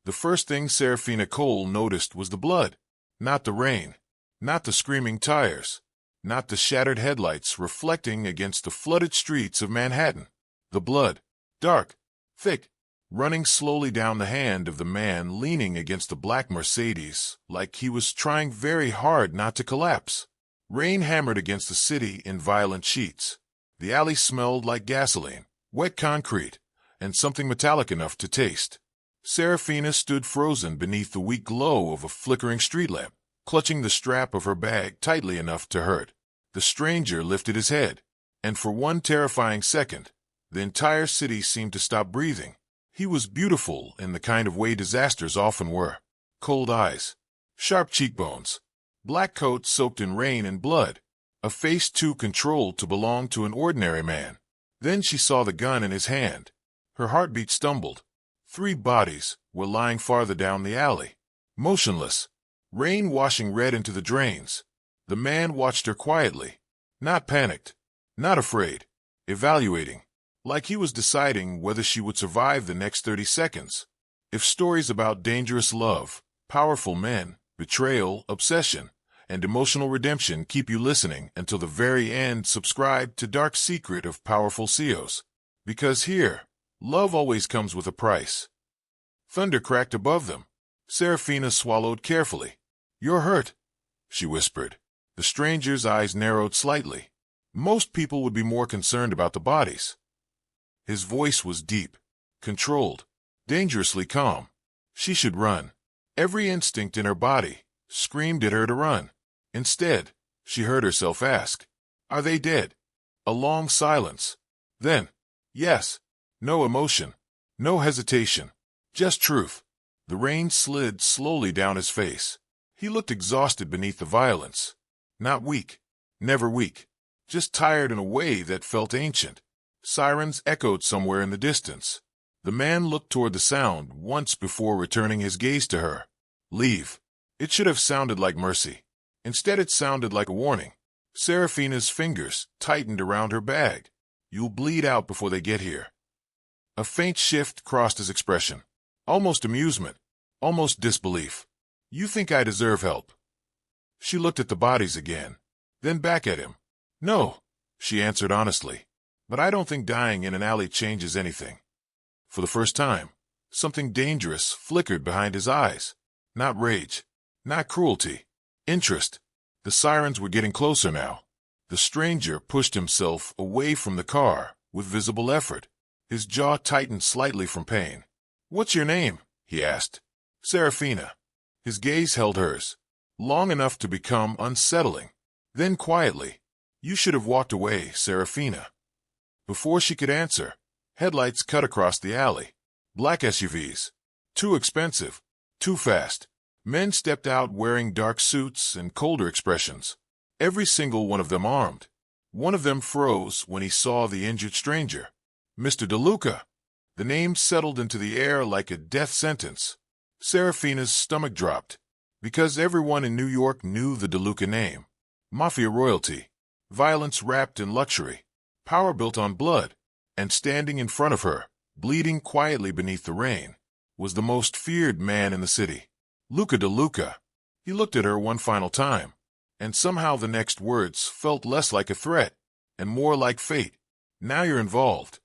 The first thing Seraphina Cole noticed was the blood. Not the rain, not the screaming tires, not the shattered headlights reflecting against the flooded streets of Manhattan. The blood, dark, thick, running slowly down the hand of the man leaning against the black Mercedes like he was trying very hard not to collapse. Rain hammered against the city in violent sheets. The alley smelled like gasoline, wet concrete, and something metallic enough to taste. Seraphina stood frozen beneath the weak glow of a flickering street lamp, clutching the strap of her bag tightly enough to hurt. The stranger lifted his head, and for one terrifying second, the entire city seemed to stop breathing. He was beautiful in the kind of way disasters often were. Cold eyes, sharp cheekbones, black coat soaked in rain and blood, a face too controlled to belong to an ordinary man. Then she saw the gun in his hand. Her heartbeat stumbled. 3 bodies were lying farther down the alley, motionless, rain washing red into the drains. The man watched her quietly, not panicked, not afraid, evaluating, like he was deciding whether she would survive the next 30 seconds. If stories about dangerous love, powerful men, betrayal, obsession, and emotional redemption keep you listening until the very end, subscribe to Dark Secret of Powerful CEOs. Because here, love always comes with a price. Thunder cracked above them. Seraphina swallowed carefully. "You're hurt," she whispered. The stranger's eyes narrowed slightly. Most people would be more concerned about the bodies. His voice was deep, controlled, dangerously calm. She should run. Every instinct in her body screamed at her to run. Instead, she heard herself ask, "Are they dead?" A long silence. Then, "Yes." No emotion, no hesitation, just truth. The rain slid slowly down his face. He looked exhausted beneath the violence. Not weak, never weak, just tired in a way that felt ancient. Sirens echoed somewhere in the distance. The man looked toward the sound once before returning his gaze to her. Leave. It should have sounded like mercy. Instead it sounded like a warning. Seraphina's fingers tightened around her bag. "You'll bleed out before they get here." A faint shift crossed his expression. Almost amusement, almost disbelief. "You think I deserve help?" She looked at the bodies again, then back at him. "No," she answered honestly, "but I don't think dying in an alley changes anything." For the first time, something dangerous flickered behind his eyes. Not rage, not cruelty, interest. The sirens were getting closer now. The stranger pushed himself away from the car with visible effort. His jaw tightened slightly from pain. "What's your name?" he asked. "Seraphina." His gaze held hers, long enough to become unsettling. Then quietly, "You should have walked away, Seraphina." Before she could answer, headlights cut across the alley. Black SUVs. Too expensive, too fast. Men stepped out wearing dark suits and colder expressions. Every single one of them armed. One of them froze when he saw the injured stranger. "Mr. De Luca." The name settled into the air like a death sentence. Seraphina's stomach dropped, because everyone in New York knew the De Luca name. Mafia royalty, violence wrapped in luxury, power built on blood, and standing in front of her, bleeding quietly beneath the rain, was the most feared man in the city. Luca De Luca. He looked at her one final time, and somehow the next words felt less like a threat, and more like fate. "Now you're involved."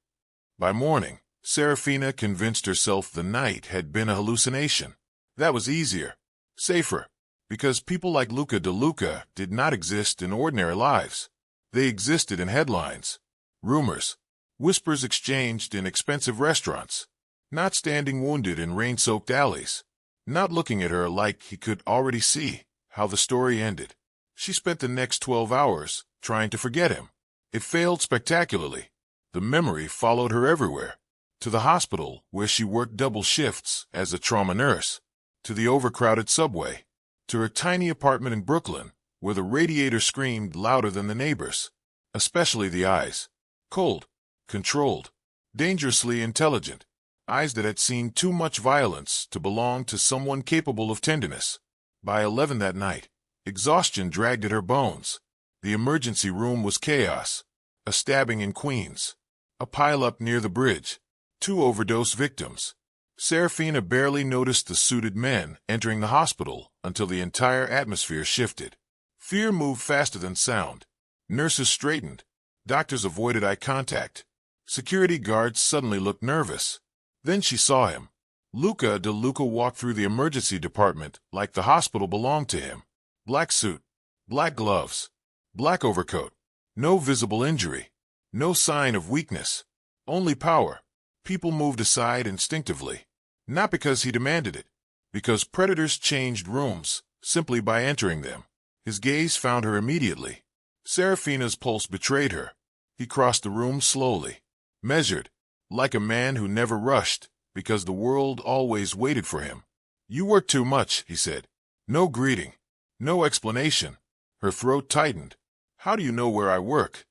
By morning, Seraphina convinced herself the night had been a hallucination. That was easier, safer, because people like Luca De Luca did not exist in ordinary lives. They existed in headlines, rumors, whispers exchanged in expensive restaurants, not standing wounded in rain-soaked alleys, not looking at her like he could already see how the story ended. She spent the next 12 hours trying to forget him. It failed spectacularly. The memory followed her everywhere. To the hospital, where she worked double shifts as a trauma nurse, to the overcrowded subway, to her tiny apartment in Brooklyn, where the radiator screamed louder than the neighbors, especially the eyes. Cold, controlled, dangerously intelligent, eyes that had seen too much violence to belong to someone capable of tenderness. By 11 that night, exhaustion dragged at her bones. The emergency room was chaos. A stabbing in Queens. A pileup near the bridge. 2 overdose victims. Seraphina barely noticed the suited men entering the hospital until the entire atmosphere shifted. Fear moved faster than sound. Nurses straightened. Doctors avoided eye contact. Security guards suddenly looked nervous. Then she saw him. Luca De Luca walked through the emergency department like the hospital belonged to him. Black suit, black gloves, black overcoat. No visible injury. No sign of weakness. Only power. People moved aside instinctively. Not because he demanded it. Because predators changed rooms simply by entering them. His gaze found her immediately. Seraphina's pulse betrayed her. He crossed the room slowly. Measured. Like a man who never rushed, because the world always waited for him. "You work too much," he said. No greeting. No explanation. Her throat tightened. "How do you know where I work?"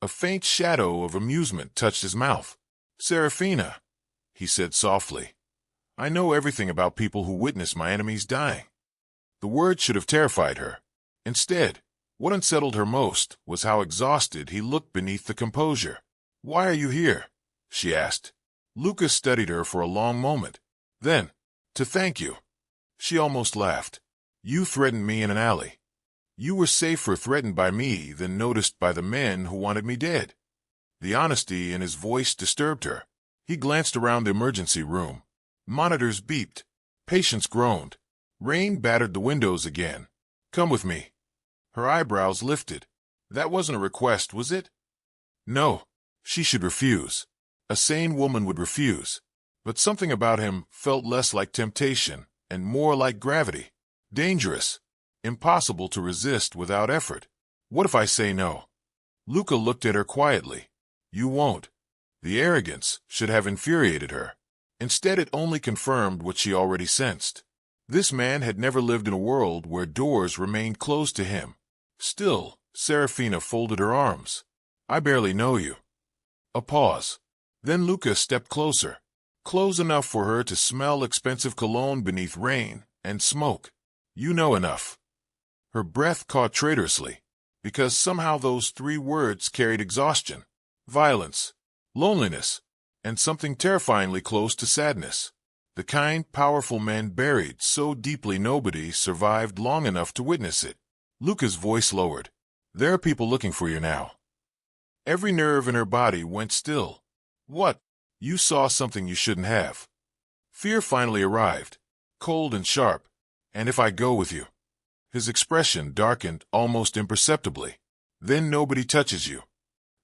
A faint shadow of amusement touched his mouth. "Seraphina," he said softly, "I know everything about people who witness my enemies dying." The word should have terrified her. Instead, what unsettled her most was how exhausted he looked beneath the composure. "Why are you here?" she asked. Luca studied her for a long moment. Then, "To thank you." She almost laughed. "You threatened me in an alley. You were safer threatened by me than noticed by the men who wanted me dead." The honesty in his voice disturbed her. He glanced around the emergency room. Monitors beeped. Patients groaned. Rain battered the windows again. "Come with me." Her eyebrows lifted. That wasn't a request, was it? No. She should refuse. A sane woman would refuse. But something about him felt less like temptation and more like gravity. Dangerous. Impossible to resist without effort. "What if I say no?" Luca looked at her quietly. "You won't." The arrogance should have infuriated her. Instead, it only confirmed what she already sensed. This man had never lived in a world where doors remained closed to him. Still, Seraphina folded her arms. "I barely know you." A pause. Then Luca stepped closer. Close enough for her to smell expensive cologne beneath rain and smoke. "You know enough." Her breath caught traitorously, because somehow those 3 words carried exhaustion, violence, loneliness, and something terrifyingly close to sadness. The kind, powerful men buried so deeply nobody survived long enough to witness it. Luca's voice lowered. "There are people looking for you now." Every nerve in her body went still. "What?" "You saw something you shouldn't have." Fear finally arrived, cold and sharp. "And if I go with you?" His expression darkened almost imperceptibly. "Then nobody touches you."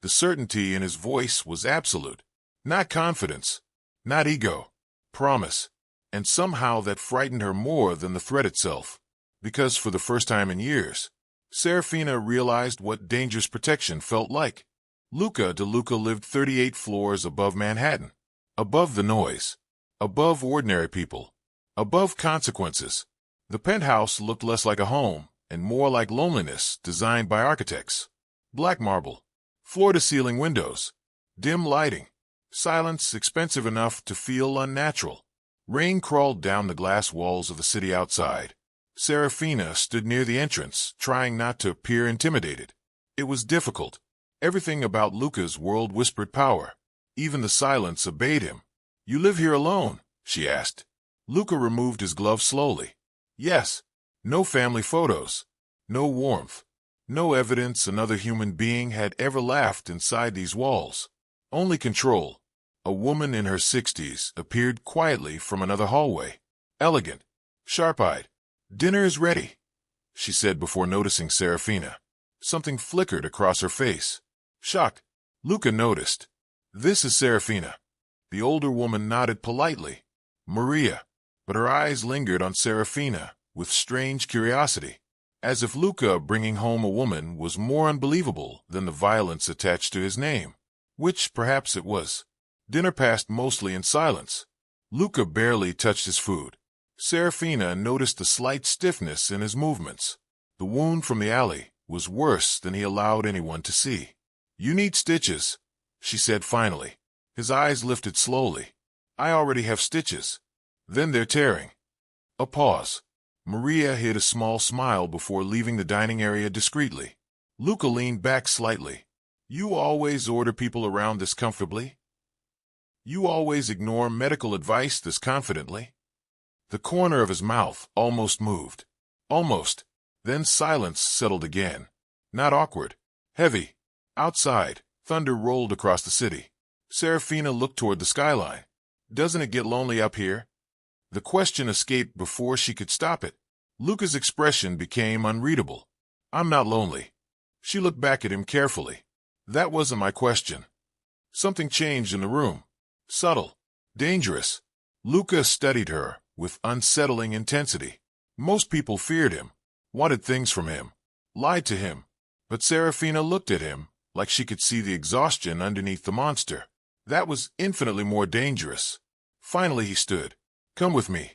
The certainty in his voice was absolute. Not confidence, not ego, promise. And somehow that frightened her more than the threat itself. Because for the first time in years, Seraphina realized what dangerous protection felt like. Luca De Luca lived 38 floors above Manhattan. Above the noise. Above ordinary people. Above consequences. The penthouse looked less like a home and more like loneliness designed by architects. Black marble. Floor-to-ceiling windows. Dim lighting. Silence expensive enough to feel unnatural. Rain crawled down the glass walls of the city outside. Seraphina stood near the entrance, trying not to appear intimidated. It was difficult. Everything about Luca's world whispered power. Even the silence obeyed him. "You live here alone?" she asked. Luca removed his glove slowly. "Yes." No family photos. No warmth. No evidence another human being had ever laughed inside these walls. Only control. A woman in her 60s appeared quietly from another hallway. Elegant. Sharp-eyed. "Dinner is ready," she said before noticing Seraphina. Something flickered across her face. Shock. Luca noticed. "This is Seraphina." The older woman nodded politely. "Maria." But her eyes lingered on Seraphina with strange curiosity. As if Luca bringing home a woman was more unbelievable than the violence attached to his name. Which perhaps it was. Dinner passed mostly in silence. Luca barely touched his food. Seraphina noticed the slight stiffness in his movements. The wound from the alley was worse than he allowed anyone to see. "You need stitches," she said finally. His eyes lifted slowly. "I already have stitches." "Then they're tearing." A pause. Maria hid a small smile before leaving the dining area discreetly. Luca leaned back slightly. "You always order people around this comfortably?" You always ignore medical advice this confidently. The corner of his mouth almost moved. Almost. Then silence settled again. Not awkward. Heavy. Outside, thunder rolled across the city. Seraphina looked toward the skyline. Doesn't it get lonely up here? The question escaped before she could stop it. Luca's expression became unreadable. I'm not lonely. She looked back at him carefully. That wasn't my question. Something changed in the room. Subtle. Dangerous. Luca studied her with unsettling intensity. Most people feared him, wanted things from him, lied to him. But Seraphina looked at him like she could see the exhaustion underneath the monster. That was infinitely more dangerous. Finally he stood. Come with me.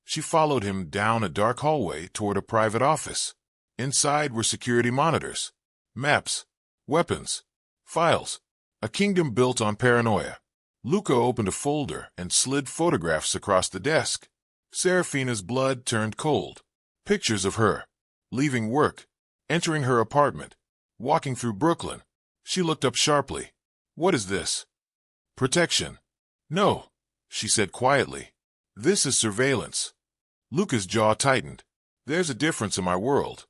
She followed him down a dark hallway toward a private office. Inside were security monitors, maps, weapons, files, a kingdom built on paranoia. Luca opened a folder and slid photographs across the desk. Seraphina's blood turned cold. Pictures of her, leaving work, entering her apartment, walking through Brooklyn. She looked up sharply. What is this? Protection. No, she said quietly. This is surveillance. Luca's jaw tightened. There's a difference in my world.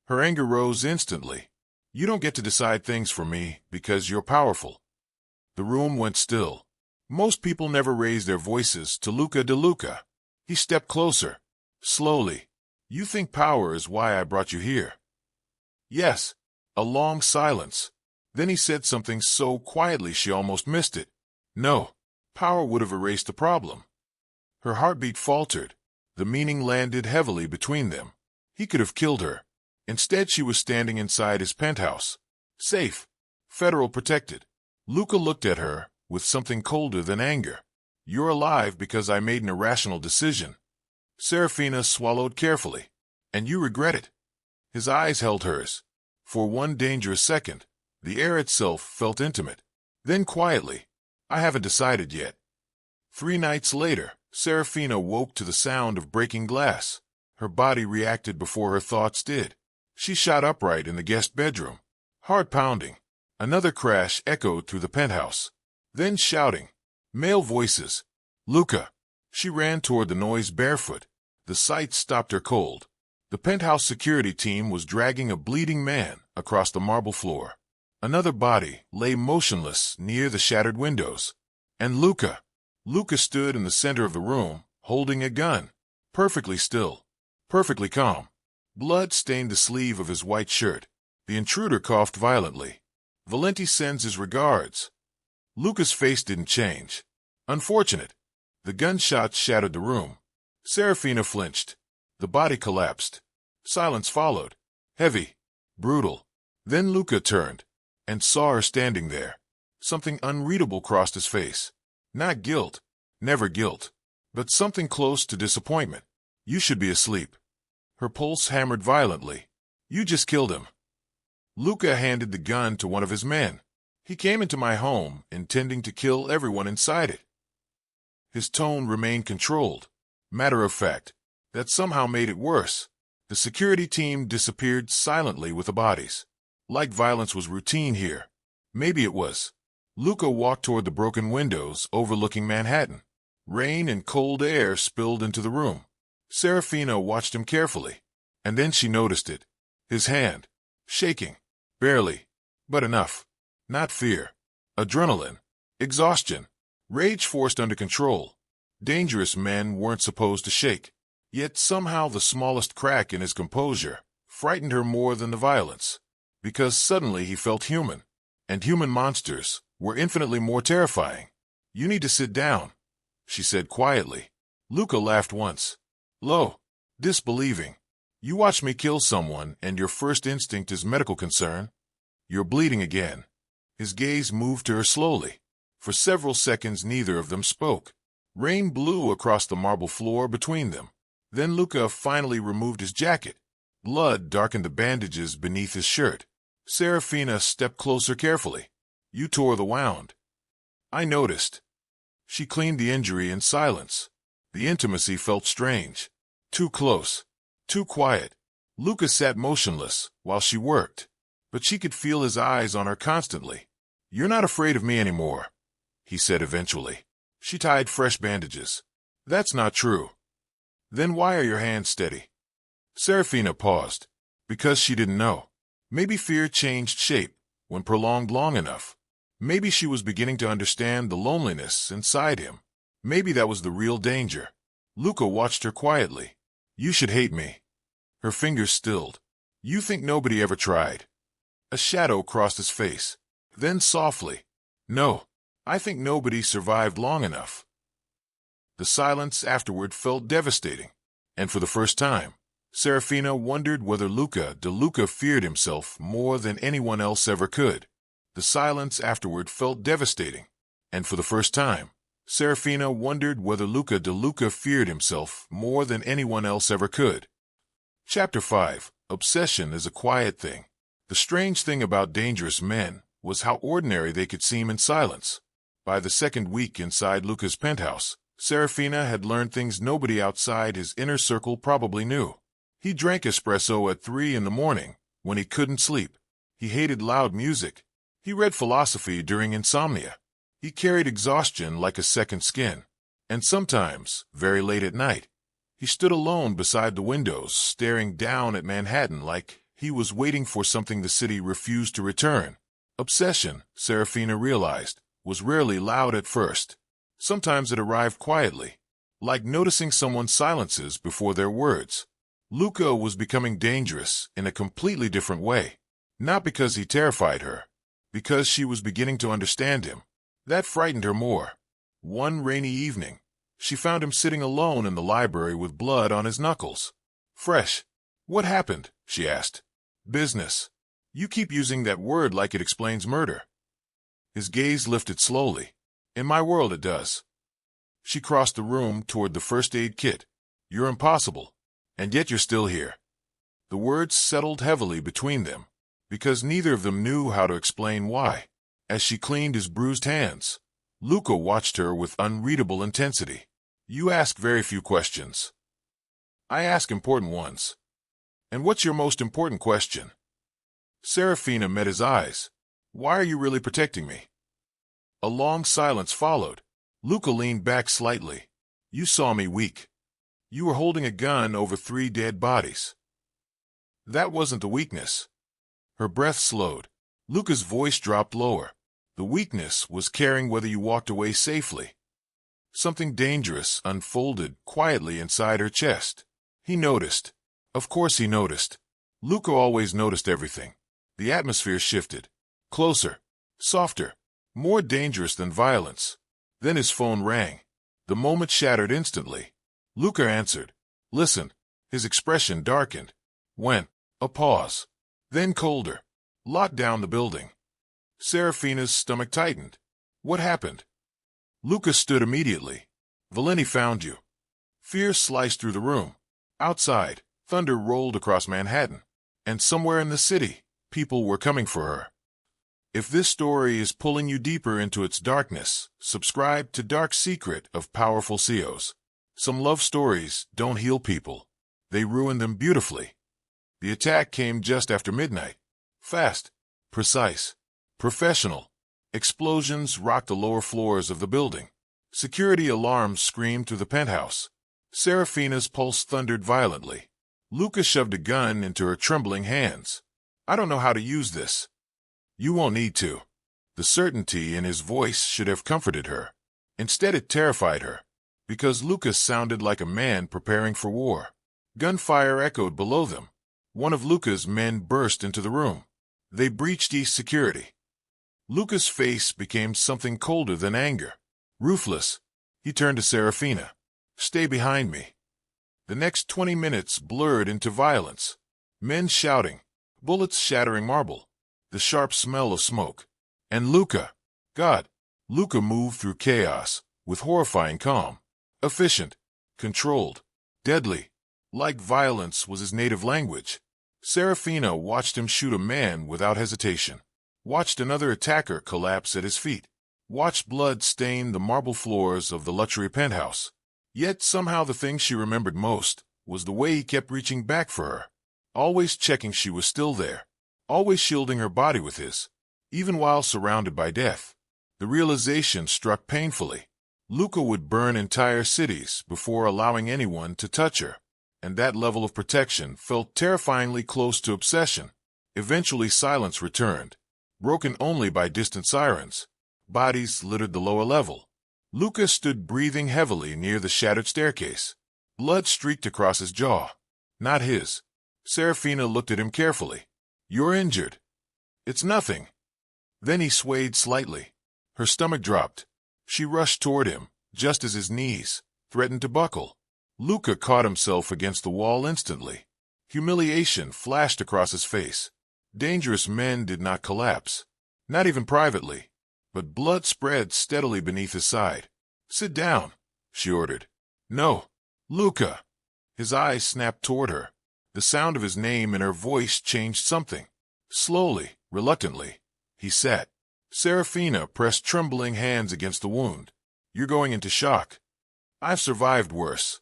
Her anger rose instantly. You don't get to decide things for me because you're powerful. The room went still. Most people never raised their voices to Luca De Luca. He stepped closer. Slowly. You think power is why I brought you here? Yes. A long silence. Then he said something so quietly she almost missed it. No. Power would have erased the problem. Her heartbeat faltered. The meaning landed heavily between them. He could have killed her. Instead she was standing inside his penthouse. Safe. Federal protected. Luca looked at her with something colder than anger. You're alive because I made an irrational decision. Seraphina swallowed carefully. And you regret it. His eyes held hers. For one dangerous second, the air itself felt intimate. Then quietly, I haven't decided yet. 3 nights later, Seraphina woke to the sound of breaking glass. Her body reacted before her thoughts did. She shot upright in the guest bedroom. Heart pounding. Another crash echoed through the penthouse. Then shouting. Male voices. Luca. She ran toward the noise barefoot. The sight stopped her cold. The penthouse security team was dragging a bleeding man across the marble floor. Another body lay motionless near the shattered windows. And Luca. Luca stood in the center of the room, holding a gun. Perfectly still. Perfectly calm. Blood stained the sleeve of his white shirt. The intruder coughed violently. Valenti sends his regards. Luca's face didn't change. Unfortunate. The gunshots shattered the room. Seraphina flinched. The body collapsed. Silence followed. Heavy. Brutal. Then Luca turned and saw her standing there. Something unreadable crossed his face. Not guilt. Never guilt. But something close to disappointment. You should be asleep. Her pulse hammered violently. You just killed him. Luca handed the gun to one of his men. He came into my home, intending to kill everyone inside it. His tone remained controlled, matter of fact. That somehow made it worse. The security team disappeared silently with the bodies. Like violence was routine here. Maybe it was. Luca walked toward the broken windows overlooking Manhattan. Rain and cold air spilled into the room. Seraphina watched him carefully, and then she noticed it. His hand. Shaking. Barely. But enough. Not fear. Adrenaline. Exhaustion. Rage forced under control. Dangerous men weren't supposed to shake. Yet somehow the smallest crack in his composure frightened her more than the violence. Because suddenly he felt human. And human monsters were infinitely more terrifying. You need to sit down, she said quietly. Luca laughed once. Low. Disbelieving. You watch me kill someone and your first instinct is medical concern. You're bleeding again. His gaze moved to her slowly. For several seconds neither of them spoke. Rain blew across the marble floor between them. Then Luca finally removed his jacket. Blood darkened the bandages beneath his shirt. Seraphina stepped closer carefully. You tore the wound. I noticed. She cleaned the injury in silence. The intimacy felt strange. Too close. Too quiet. Luca sat motionless while she worked. But she could feel his eyes on her constantly. You're not afraid of me anymore. he said eventually. She tied fresh bandages. That's not true. Then why are your hands steady? Seraphina paused. Because she didn't know. Maybe fear changed shape when prolonged long enough. Maybe she was beginning to understand the loneliness inside him. Maybe that was the real danger. Luca watched her quietly. You should hate me. Her fingers stilled. You think nobody ever tried? A shadow crossed his face. Then softly. No, I think nobody survived long enough. The silence afterward felt devastating. And for the first time, Seraphina wondered whether Luca De Luca feared himself more than anyone else ever could. The silence afterward felt devastating. And for the first time, Seraphina wondered whether Luca De Luca feared himself more than anyone else ever could. Chapter 5. Obsession is a quiet thing. The strange thing about dangerous men was how ordinary they could seem in silence. By the second week inside Luca's penthouse, Seraphina had learned things nobody outside his inner circle probably knew. He drank espresso at 3 in the morning when he couldn't sleep. He hated loud music. He read philosophy during insomnia. He carried exhaustion like a second skin. And sometimes, very late at night, he stood alone beside the windows, staring down at Manhattan like he was waiting for something the city refused to return. Obsession, Seraphina realized, was rarely loud at first. Sometimes it arrived quietly, like noticing someone's silences before their words. Luca was becoming dangerous in a completely different way. Not because he terrified her, because she was beginning to understand him. That frightened her more. One rainy evening, she found him sitting alone in the library with blood on his knuckles. Fresh. What happened? She asked. Business. You keep using that word like it explains murder. His gaze lifted slowly. In my world it does. She crossed the room toward the first aid kit. You're impossible. And yet you're still here. The words settled heavily between them, because neither of them knew how to explain why. As she cleaned his bruised hands, Luca watched her with unreadable intensity. You ask very few questions. I ask important ones. And what's your most important question? Seraphina met his eyes. Why are you really protecting me? A long silence followed. Luca leaned back slightly. You saw me weak. You were holding a gun over 3 dead bodies. That wasn't the weakness. Her breath slowed. Luca's voice dropped lower. The weakness was caring whether you walked away safely. Something dangerous unfolded quietly inside her chest. He noticed. Of course he noticed. Luca always noticed everything. The atmosphere shifted. Closer. Softer. More dangerous than violence. Then his phone rang. The moment shattered instantly. Luca answered. Listen. His expression darkened. When? A pause. Then colder. Locked down the building. Seraphina's stomach tightened. What happened? Luca stood immediately. Valenti found you. Fear sliced through the room. Outside, thunder rolled across Manhattan. And somewhere in the city, people were coming for her. If this story is pulling you deeper into its darkness, subscribe to Dark Secret of Powerful CEOs. Some love stories don't heal people. They ruin them beautifully. The attack came just after midnight. Fast. Precise. Professional. Explosions rocked the lower floors of the building. Security alarms screamed through the penthouse. Seraphina's pulse thundered violently. Luca shoved a gun into her trembling hands. I don't know how to use this. You won't need to. The certainty in his voice should have comforted her. Instead it terrified her, because Luca sounded like a man preparing for war. Gunfire echoed below them. One of Luca's men burst into the room. They breached East security. Luca's face became something colder than anger. Ruthless. He turned to Seraphina. Stay behind me. The next 20 minutes blurred into violence. Men shouting. Bullets shattering marble. The sharp smell of smoke. And Luca. God. Luca moved through chaos, with horrifying calm. Efficient. Controlled. Deadly. Like violence was his native language. Seraphina watched him shoot a man without hesitation. Watched another attacker collapse at his feet. Watched blood stain the marble floors of the luxury penthouse. Yet somehow the thing she remembered most was the way he kept reaching back for her. Always checking she was still there. Always shielding her body with his. Even while surrounded by death. The realization struck painfully. Luca would burn entire cities before allowing anyone to touch her, and that level of protection felt terrifyingly close to obsession. Eventually silence returned, broken only by distant sirens. Bodies littered the lower level. Luca stood breathing heavily near the shattered staircase. Blood streaked across his jaw. Not his. Seraphina looked at him carefully. "You're injured." "It's nothing." Then he swayed slightly. Her stomach dropped. She rushed toward him, just as his knees threatened to buckle. Luca caught himself against the wall instantly. Humiliation flashed across his face. Dangerous men did not collapse. Not even privately. But blood spread steadily beneath his side. "Sit down," she ordered. "No." "Luca." His eyes snapped toward her. The sound of his name in her voice changed something. Slowly, reluctantly, he sat. Seraphina pressed trembling hands against the wound. "You're going into shock." "I've survived worse."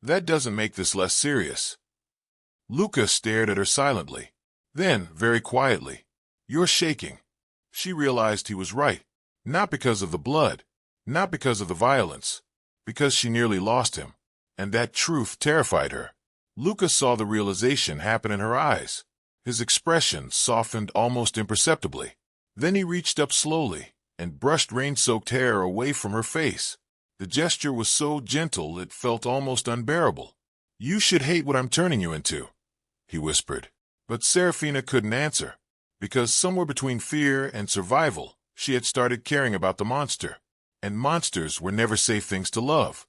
"That doesn't make this less serious." Luca stared at her silently. Then, very quietly, "You're shaking." She realized he was right. Not because of the blood, not because of the violence, because she nearly lost him. And that truth terrified her. Luca saw the realization happen in her eyes. His expression softened almost imperceptibly. Then he reached up slowly and brushed rain-soaked hair away from her face. The gesture was so gentle it felt almost unbearable. "You should hate what I'm turning you into," he whispered. But Seraphina couldn't answer, because somewhere between fear and survival, she had started caring about the monster. And monsters were never safe things to love.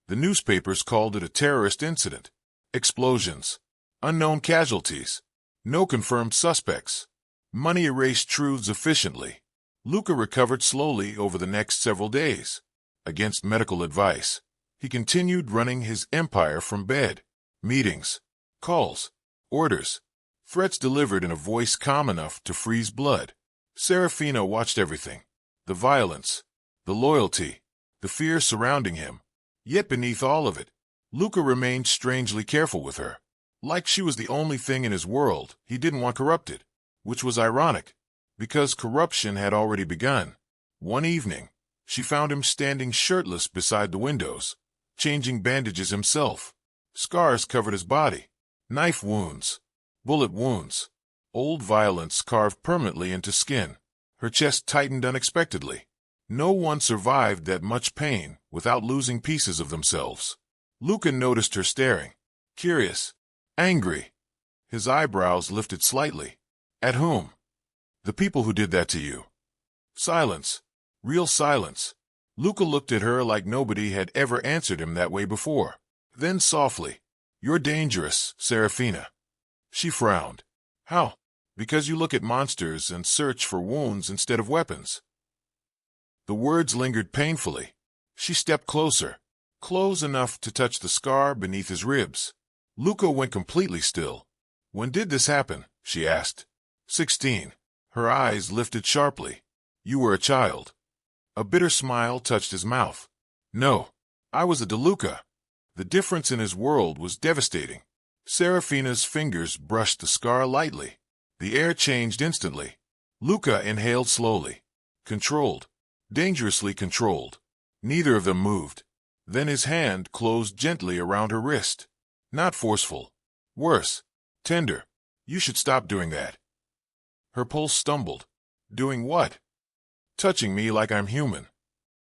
The newspapers called it a terrorist incident. Explosions. Unknown casualties. No confirmed suspects. Money erased truths efficiently. Luca recovered slowly over the next several days. Against medical advice, he continued running his empire from bed. Meetings. Calls. Orders. Threats delivered in a voice calm enough to freeze blood. Seraphina watched everything. The violence. The loyalty. The fear surrounding him. Yet beneath all of it, Luca remained strangely careful with her. Like she was the only thing in his world he didn't want corrupted. Which was ironic, because corruption had already begun. One evening, she found him standing shirtless beside the windows, changing bandages himself. Scars covered his body. Knife wounds. Bullet wounds. Old violence carved permanently into skin. Her chest tightened unexpectedly. No one survived that much pain without losing pieces of themselves. Luca noticed her staring. Curious. Angry. His eyebrows lifted slightly. "At whom?" "The people who did that to you." Silence. Real silence. Luca looked at her like nobody had ever answered him that way before. Then softly, "You're dangerous, Seraphina." She frowned. "How?" "Because you look at monsters and search for wounds instead of weapons." The words lingered painfully. She stepped closer, close enough to touch the scar beneath his ribs. Luca went completely still. "When did this happen?" she asked. 16. Her eyes lifted sharply. "You were a child." A bitter smile touched his mouth. "No, I was a De Luca." The difference in his world was devastating. Seraphina's fingers brushed the scar lightly. The air changed instantly. Luca inhaled slowly. Controlled. Dangerously controlled. Neither of them moved. Then his hand closed gently around her wrist. Not forceful. Worse. Tender. "You should stop doing that." Her pulse stumbled. "Doing what?" "Touching me like I'm human."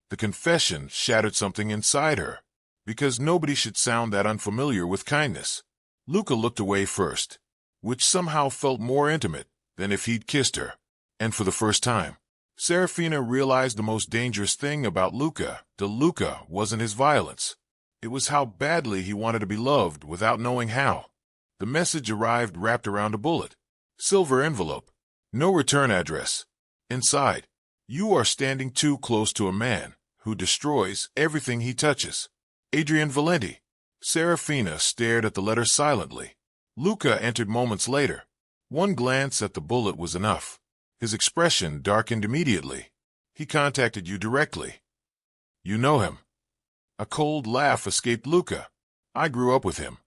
The confession shattered something inside her, because nobody should sound that unfamiliar with kindness. Luca looked away first, which somehow felt more intimate than if he'd kissed her. And for the first time, Seraphina realized the most dangerous thing about Luca De Luca wasn't his violence. It was how badly he wanted to be loved without knowing how. The message arrived wrapped around a bullet. Silver envelope. No return address. Inside, "You are standing too close to a man who destroys everything he touches. Adrian Valenti." Seraphina stared at the letter silently. Luca entered moments later. One glance at the bullet was enough. His expression darkened immediately. "He contacted you directly." "You know him?" A cold laugh escaped Luca. "I grew up with him."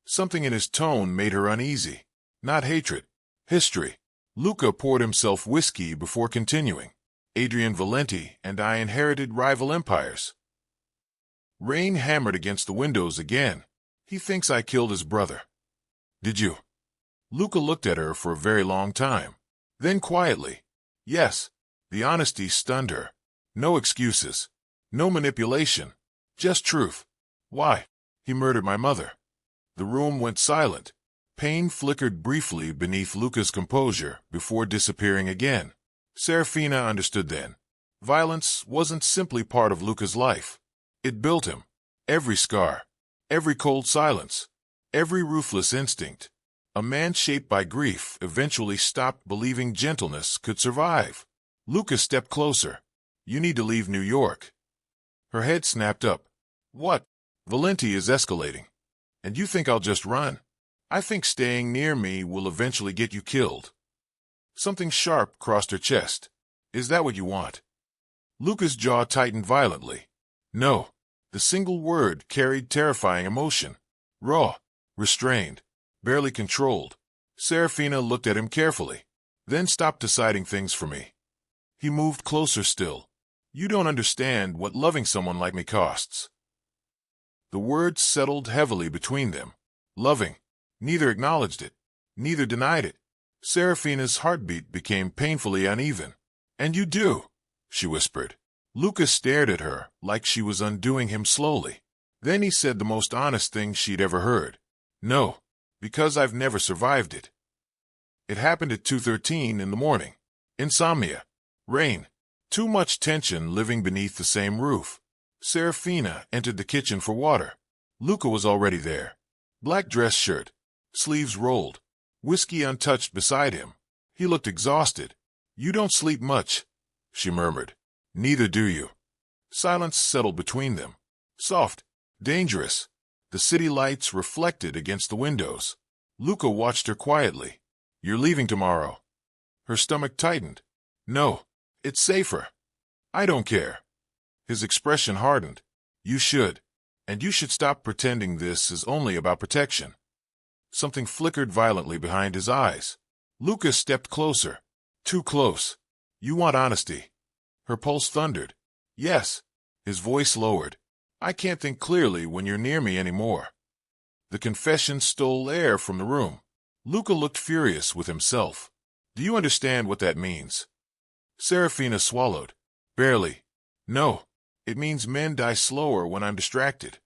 Something in his tone made her uneasy. Not hatred. History. Luca poured himself whiskey before continuing. Adrian Valenti and I inherited rival empires. Rain hammered against the windows again. He thinks I killed his brother. Did you? Luca looked at her for a very long time. Then quietly, yes. The honesty stunned her. No excuses. No manipulation. Just truth. Why? He murdered my mother. The room went silent. Pain flickered briefly beneath Luca's composure before disappearing again. Seraphina understood then. Violence wasn't simply part of Luca's life. It built him. Every scar. Every cold silence. Every ruthless instinct. A man shaped by grief eventually stopped believing gentleness could survive. Luca stepped closer. You need to leave New York. Her head snapped up. What? Valenti is escalating. And you think I'll just run? I think staying near me will eventually get you killed. Something sharp crossed her chest. Is that what you want? Luca's jaw tightened violently. No. The single word carried terrifying emotion. Raw. Restrained. Barely controlled. Seraphina looked at him carefully. Then stopped deciding things for me. He moved closer still. You don't understand what loving someone like me costs. The words settled heavily between them. Loving. Neither acknowledged it. Neither denied it. Seraphina's heartbeat became painfully uneven. And you do, she whispered. Luca stared at her like she was undoing him slowly. Then he said the most honest thing she'd ever heard. No, because I've never survived it. It happened at 2:13 in the morning. Insomnia. Rain. Too much tension living beneath the same roof. Seraphina entered the kitchen for water. Luca was already there. Black dress shirt. Sleeves rolled. Whiskey untouched beside him. He looked exhausted. You don't sleep much, she murmured. Neither do you. Silence settled between them. Soft. Dangerous. The city lights reflected against the windows. Luca watched her quietly. You're leaving tomorrow. Her stomach tightened. No. It's safer. I don't care. His expression hardened. You should. And you should stop pretending this is only about protection. Something flickered violently behind his eyes. Luca stepped closer. Too close. You want honesty. Her pulse thundered. Yes. His voice lowered. I can't think clearly when you're near me anymore. The confession stole air from the room. Luca looked furious with himself. Do you understand what that means? Seraphina swallowed. Barely. No. It means men die slower when I'm distracted.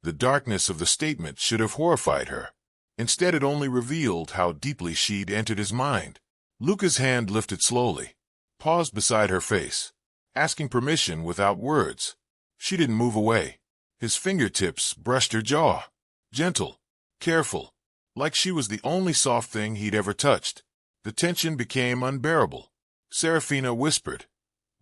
The darkness of the statement should have horrified her. Instead, it only revealed how deeply she'd entered his mind. Luca's hand lifted slowly, paused beside her face, asking permission without words. She didn't move away. His fingertips brushed her jaw. Gentle, careful, like she was the only soft thing he'd ever touched. The tension became unbearable. Seraphina whispered,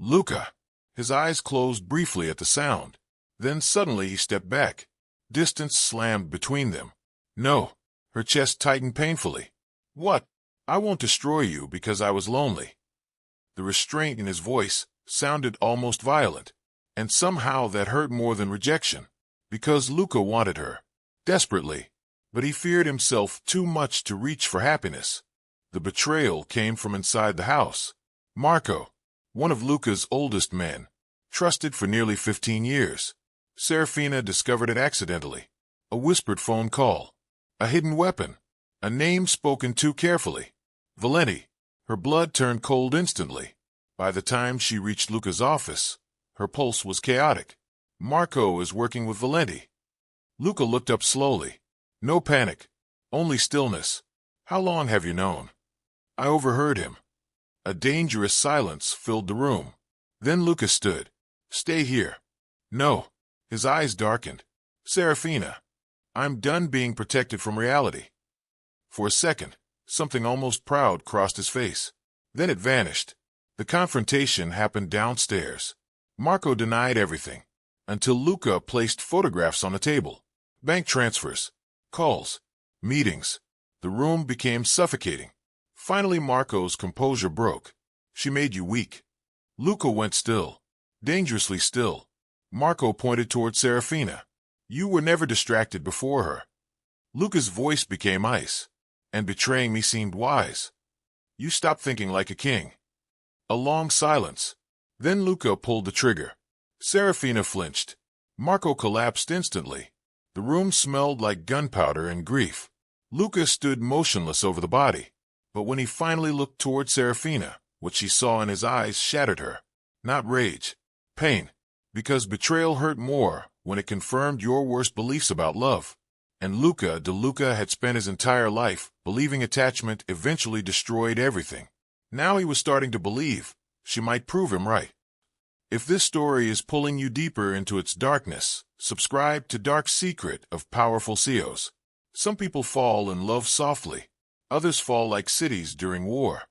Luca. His eyes closed briefly at the sound. Then suddenly he stepped back. Distance slammed between them. No. Her chest tightened painfully. What? I won't destroy you because I was lonely. The restraint in his voice sounded almost violent. And somehow that hurt more than rejection. Because Luca wanted her. Desperately. But he feared himself too much to reach for happiness. The betrayal came from inside the house. Marco, one of Luca's oldest men, trusted for nearly 15 years. Seraphina discovered it accidentally. A whispered phone call. A hidden weapon. A name spoken too carefully. Valenti. Her blood turned cold instantly. By the time she reached Luca's office, her pulse was chaotic. Marco is working with Valenti. Luca looked up slowly. No panic. Only stillness. How long have you known? I overheard him. A dangerous silence filled the room. Then Luca stood. Stay here. No. His eyes darkened. Seraphina. I'm done being protected from reality. For a second, something almost proud crossed his face. Then it vanished. The confrontation happened downstairs. Marco denied everything, until Luca placed photographs on the table. Bank transfers, calls, meetings. The room became suffocating. Finally Marco's composure broke. She made you weak. Luca went still. Dangerously still. Marco pointed toward Seraphina. You were never distracted before her. Luca's voice became ice. And betraying me seemed wise. You stopped thinking like a king. A long silence. Then Luca pulled the trigger. Seraphina flinched. Marco collapsed instantly. The room smelled like gunpowder and grief. Luca stood motionless over the body. But when he finally looked toward Seraphina, what she saw in his eyes shattered her. Not rage. Pain. Because betrayal hurt more when it confirmed your worst beliefs about love. And Luca De Luca had spent his entire life believing attachment eventually destroyed everything. Now he was starting to believe she might prove him right. If this story is pulling you deeper into its darkness, subscribe to Dark Secret of Powerful CEOs. Some people fall in love softly. Others fall like cities during war.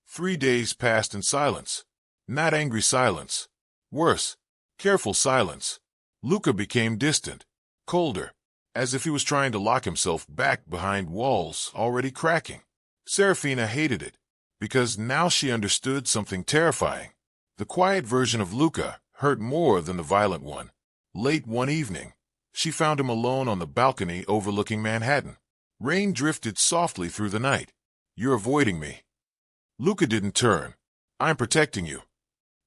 3 days passed in silence. Not angry silence. Worse, careful silence. Luca became distant, colder, as if he was trying to lock himself back behind walls already cracking. Seraphina hated it, because now she understood something terrifying. The quiet version of Luca hurt more than the violent one. Late one evening, she found him alone on the balcony overlooking Manhattan. Rain drifted softly through the night. "You're avoiding me." Luca didn't turn. "I'm protecting you."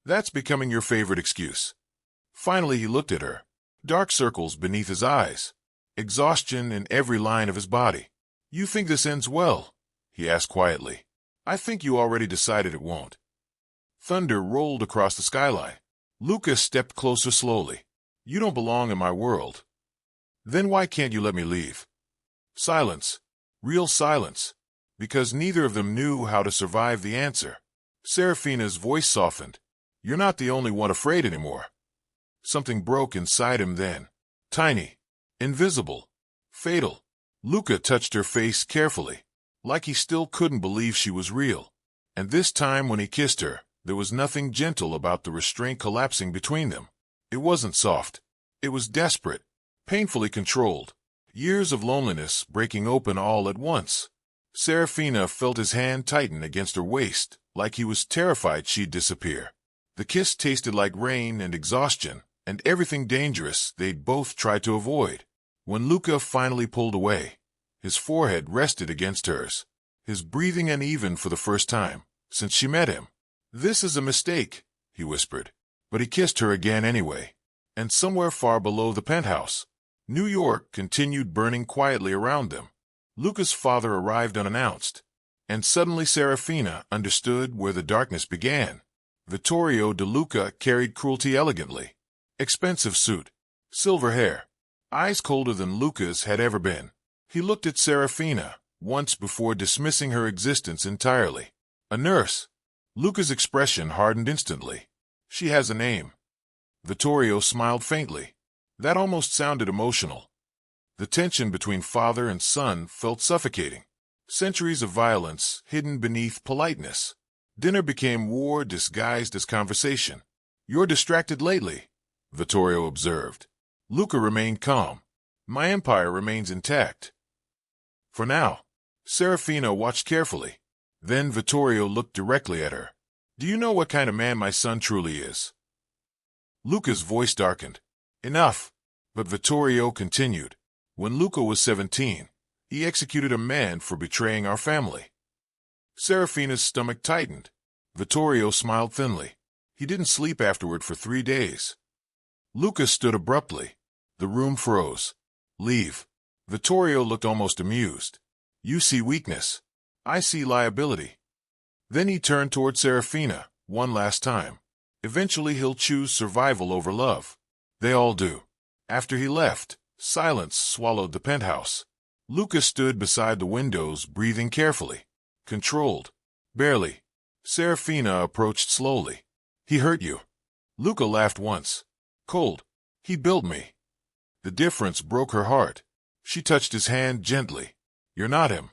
That's becoming your favorite excuse. Finally he looked at her. Dark circles beneath his eyes. Exhaustion in every line of his body. "You think this ends well?" he asked quietly. "I think you already decided it won't." Thunder rolled across the skyline. Luca stepped closer slowly. "You don't belong in my world." "Then why can't you let me leave?" Silence. Real silence. Because neither of them knew how to survive the answer. Seraphina's voice softened. "You're not the only one afraid anymore." Something broke inside him then. Tiny. Invisible. Fatal. Luca touched her face carefully, like he still couldn't believe she was real. And this time when he kissed her, there was nothing gentle about the restraint collapsing between them. It wasn't soft. It was desperate. Painfully controlled. Years of loneliness breaking open all at once. Seraphina felt his hand tighten against her waist, like he was terrified she'd disappear. The kiss tasted like rain and exhaustion, and everything dangerous they'd both tried to avoid. When Luca finally pulled away, his forehead rested against hers, his breathing uneven for the first time since she met him. "This is a mistake," he whispered. But he kissed her again anyway. And somewhere far below the penthouse, New York continued burning quietly around them. Luca's father arrived unannounced, and suddenly Seraphina understood where the darkness began. Vittorio De Luca carried cruelty elegantly. Expensive suit, silver hair, eyes colder than Luca's had ever been. He looked at Seraphina once before dismissing her existence entirely. A nurse. Luca's expression hardened instantly. "She has a name." Vittorio smiled faintly. That almost sounded emotional. The tension between father and son felt suffocating. Centuries of violence hidden beneath politeness. Dinner became war disguised as conversation. "You're distracted lately," Vittorio observed. Luca remained calm. "My empire remains intact." For now. Seraphina watched carefully. Then Vittorio looked directly at her. "Do you know what kind of man my son truly is?" Luca's voice darkened. "Enough." But Vittorio continued. "When Luca was 17, he executed a man for betraying our family." Seraphina's stomach tightened. Vittorio smiled thinly. "He didn't sleep afterward for 3 days." Luca stood abruptly. The room froze. "Leave." Vittorio looked almost amused. "You see weakness. I see liability." Then he turned toward Seraphina, one last time. "Eventually he'll choose survival over love. They all do." After he left, silence swallowed the penthouse. Luca stood beside the windows, breathing carefully. Controlled. Barely. Seraphina approached slowly. "He hurt you." Luca laughed once. Cold. "He built me." The difference broke her heart. She touched his hand gently. "You're not him."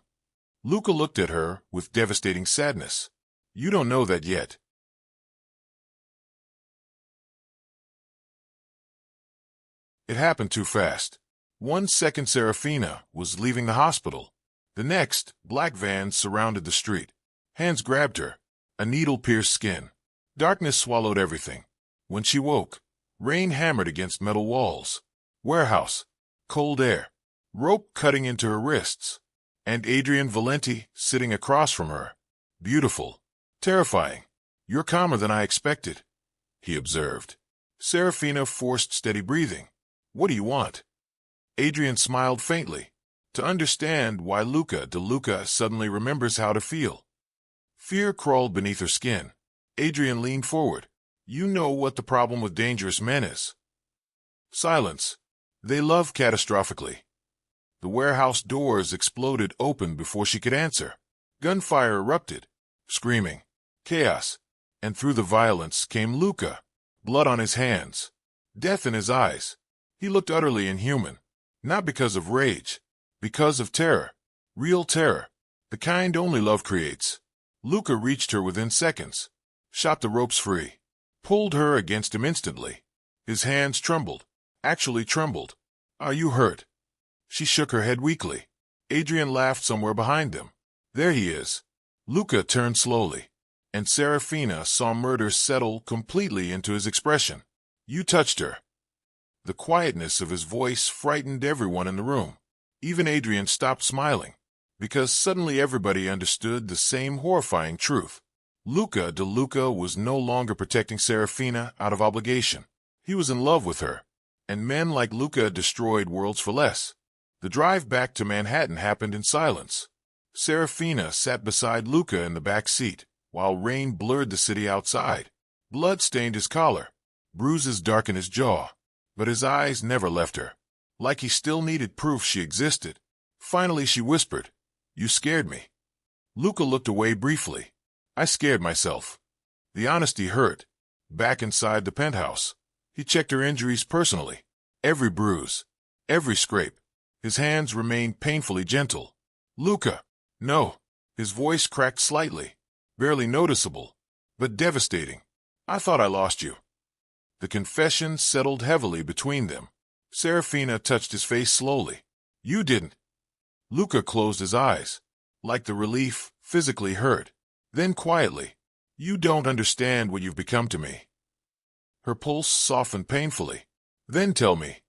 Luca looked at her with devastating sadness. "You don't know that yet." It happened too fast. 1 second Seraphina was leaving the hospital. The next, black vans surrounded the street. Hands grabbed her. A needle pierced skin. Darkness swallowed everything. When she woke, rain hammered against metal walls. Warehouse. Cold air. Rope cutting into her wrists. And Adrian Valenti sitting across from her. Beautiful. Terrifying. You're calmer than I expected, he observed. Seraphina forced steady breathing. What do you want? Adrian smiled faintly. To understand why Luca De Luca suddenly remembers how to feel. Fear crawled beneath her skin. Adrian leaned forward. You know what the problem with dangerous men is. Silence. They love catastrophically. The warehouse doors exploded open before she could answer. Gunfire erupted. Screaming. Chaos. And through the violence came Luca. Blood on his hands. Death in his eyes. He looked utterly inhuman. Not because of rage. Because of terror. Real terror. The kind only love creates. Luca reached her within seconds. Shot the ropes free. Pulled her against him instantly. His hands trembled. Actually trembled. Are you hurt? She shook her head weakly. Adrian laughed somewhere behind them. There he is. Luca turned slowly, and Seraphina saw murder settle completely into his expression. You touched her. The quietness of his voice frightened everyone in the room. Even Adrian stopped smiling, because suddenly everybody understood the same horrifying truth. Luca De Luca was no longer protecting Seraphina out of obligation. He was in love with her, and men like Luca destroyed worlds for less. The drive back to Manhattan happened in silence. Seraphina sat beside Luca in the back seat, while rain blurred the city outside. Blood stained his collar. Bruises darkened his jaw. But his eyes never left her, like he still needed proof she existed. Finally she whispered, You scared me. Luca looked away briefly. I scared myself. The honesty hurt. Back inside the penthouse, he checked her injuries personally. Every bruise, every scrape. His hands remained painfully gentle. Luca. No. His voice cracked slightly. Barely noticeable, but devastating. I thought I lost you. The confession settled heavily between them. Seraphina touched his face slowly. You didn't. Luca closed his eyes, like the relief physically hurt. Then quietly, You don't understand what you've become to me. Her pulse softened painfully. Then tell me.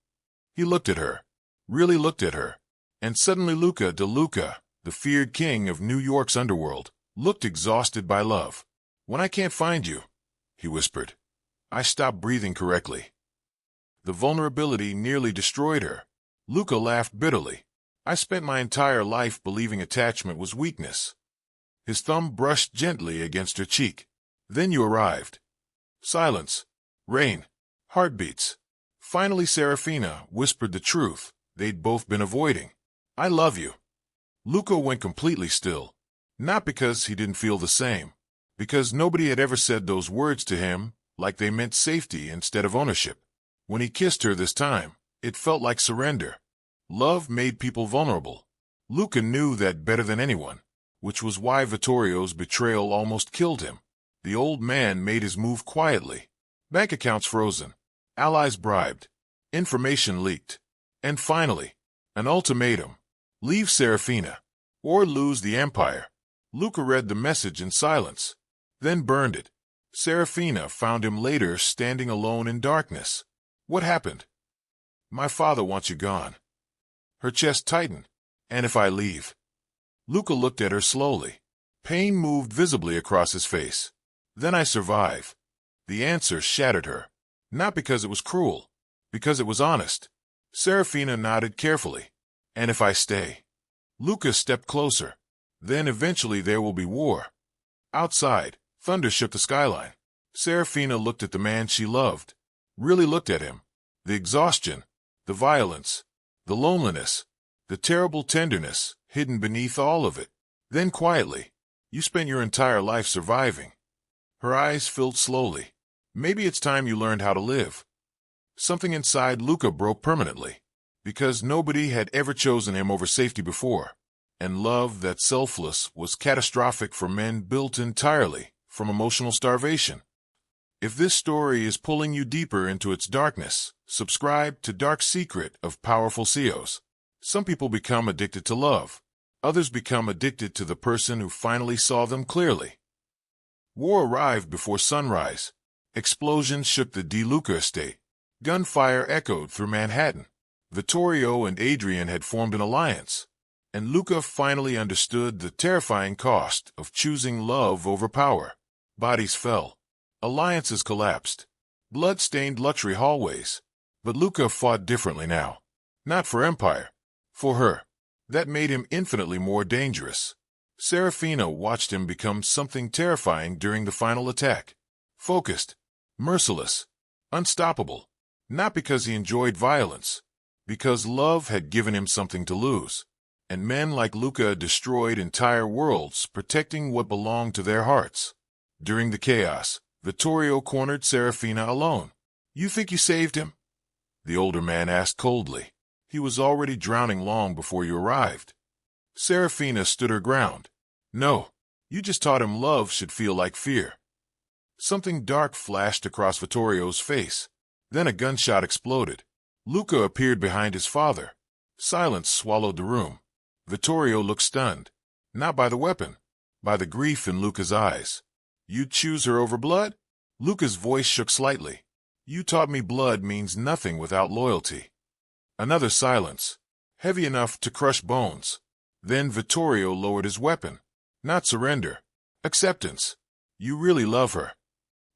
He looked at her, really looked at her, and suddenly Luca De Luca, the feared king of New York's underworld, looked exhausted by love. When I can't find you, he whispered, I stopped breathing correctly. The vulnerability nearly destroyed her. Luca laughed bitterly. I spent my entire life believing attachment was weakness. His thumb brushed gently against her cheek. Then you arrived. Silence. Rain. Heartbeats. Finally Seraphina whispered the truth they'd both been avoiding. I love you. Luca went completely still. Not because he didn't feel the same. Because nobody had ever said those words to him, like they meant safety instead of ownership. When he kissed her this time, it felt like surrender. Love made people vulnerable. Luca knew that better than anyone, which was why Vittorio's betrayal almost killed him. The old man made his move quietly. Bank accounts frozen. Allies bribed. Information leaked. And finally, an ultimatum. Leave Seraphina, or lose the empire. Luca read the message in silence, then burned it. Seraphina found him later standing alone in darkness. What happened? My father wants you gone. Her chest tightened. And if I leave? Luca looked at her slowly. Pain moved visibly across his face. Then I survive. The answer shattered her. Not because it was cruel, because it was honest. Seraphina nodded carefully. And if I stay? Luca stepped closer. Then eventually there will be war. Outside, thunder shook the skyline. Seraphina looked at the man she loved. Really looked at him. The exhaustion, the violence, the loneliness, the terrible tenderness hidden beneath all of it. Then quietly, you spent your entire life surviving. Her eyes filled slowly. Maybe it's time you learned how to live. Something inside Luca broke permanently, because nobody had ever chosen him over safety before. And love that's selfless was catastrophic for men built entirely from emotional starvation. If this story is pulling you deeper into its darkness, subscribe to Dark Secret of Powerful CEOs. Some people become addicted to love. Others become addicted to the person who finally saw them clearly. War arrived before sunrise. Explosions shook the De Luca estate. Gunfire echoed through Manhattan. Vittorio and Adrian had formed an alliance, and Luca finally understood the terrifying cost of choosing love over power. Bodies fell. Alliances collapsed. Blood-stained luxury hallways. But Luca fought differently now. Not for empire. For her. That made him infinitely more dangerous. Seraphina watched him become something terrifying during the final attack. Focused. Merciless. Unstoppable. Not because he enjoyed violence. Because love had given him something to lose. And men like Luca destroyed entire worlds, protecting what belonged to their hearts. During the chaos, Vittorio cornered Seraphina alone. "You think you saved him?" the older man asked coldly. "He was already drowning long before you arrived." Seraphina stood her ground. "No, you just taught him love should feel like fear." Something dark flashed across Vittorio's face. Then a gunshot exploded. Luca appeared behind his father. Silence swallowed the room. Vittorio looked stunned. Not by the weapon, by the grief in Luca's eyes. "You'd choose her over blood?" Luca's voice shook slightly. "You taught me blood means nothing without loyalty." Another silence, heavy enough to crush bones. Then Vittorio lowered his weapon. "Not surrender. Acceptance. You really love her."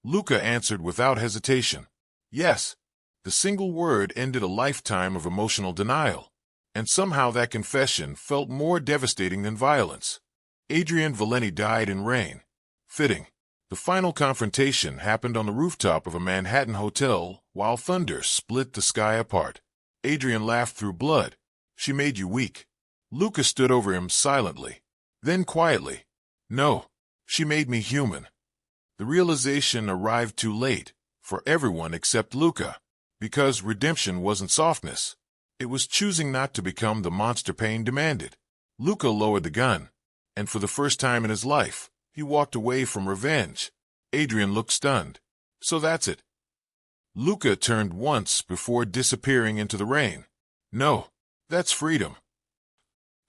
Luca answered without hesitation. "Yes." The single word ended a lifetime of emotional denial. And somehow that confession felt more devastating than violence. Adrian Valenti died in rain. Fitting. The final confrontation happened on the rooftop of a Manhattan hotel while thunder split the sky apart. Adrian laughed through blood. "She made you weak." Luca stood over him silently. Then quietly. "No, she made me human." The realization arrived too late, for everyone except Luca. Because redemption wasn't softness. It was choosing not to become the monster pain demanded. Luca lowered the gun, and for the first time in his life, he walked away from revenge. Adrian looked stunned. "So that's it." Luca turned once before disappearing into the rain. "No, that's freedom."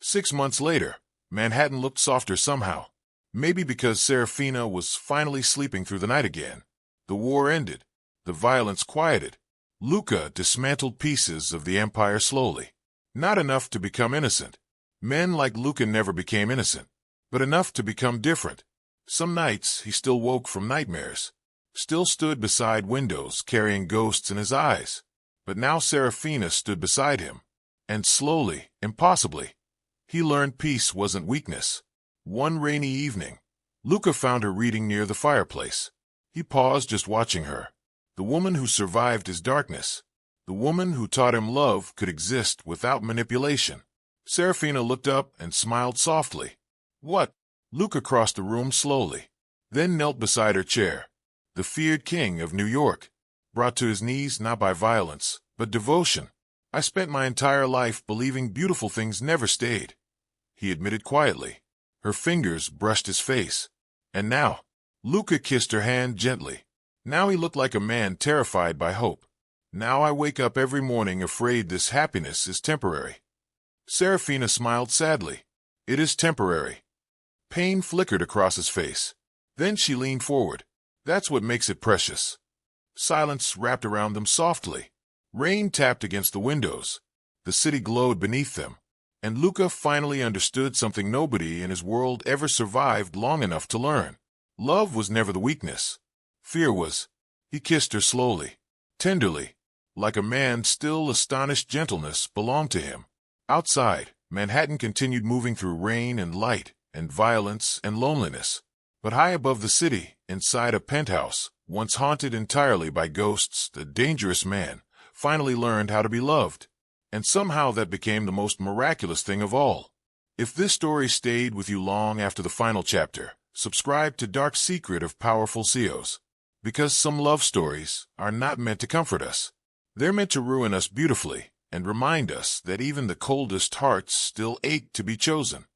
6 months later, Manhattan looked softer somehow. Maybe because Seraphina was finally sleeping through the night again. The war ended. The violence quieted. Luca dismantled pieces of the empire slowly. Not enough to become innocent. Men like Luca never became innocent, but enough to become different. Some nights he still woke from nightmares, still stood beside windows carrying ghosts in his eyes. But now Seraphina stood beside him, and slowly, impossibly, he learned peace wasn't weakness. One rainy evening, Luca found her reading near the fireplace. He paused just watching her. The woman who survived his darkness. The woman who taught him love could exist without manipulation. Seraphina looked up and smiled softly. "What?" Luca crossed the room slowly, then knelt beside her chair. The feared king of New York, brought to his knees not by violence, but devotion. "I spent my entire life believing beautiful things never stayed," he admitted quietly. Her fingers brushed his face. "And now?" Luca kissed her hand gently. Now he looked like a man terrified by hope. "Now I wake up every morning afraid this happiness is temporary." Seraphina smiled sadly. "It is temporary." Pain flickered across his face. Then she leaned forward. "That's what makes it precious." Silence wrapped around them softly. Rain tapped against the windows. The city glowed beneath them. And Luca finally understood something nobody in his world ever survived long enough to learn. Love was never the weakness. Fear was. He kissed her slowly, tenderly, like a man still astonished gentleness belonged to him. Outside, Manhattan continued moving through rain and light, and violence and loneliness. But high above the city, inside a penthouse, once haunted entirely by ghosts, the dangerous man finally learned how to be loved. And somehow that became the most miraculous thing of all. If this story stayed with you long after the final chapter, subscribe to Dark Secret of Powerful CEOs. Because some love stories are not meant to comfort us. They're meant to ruin us beautifully and remind us that even the coldest hearts still ache to be chosen.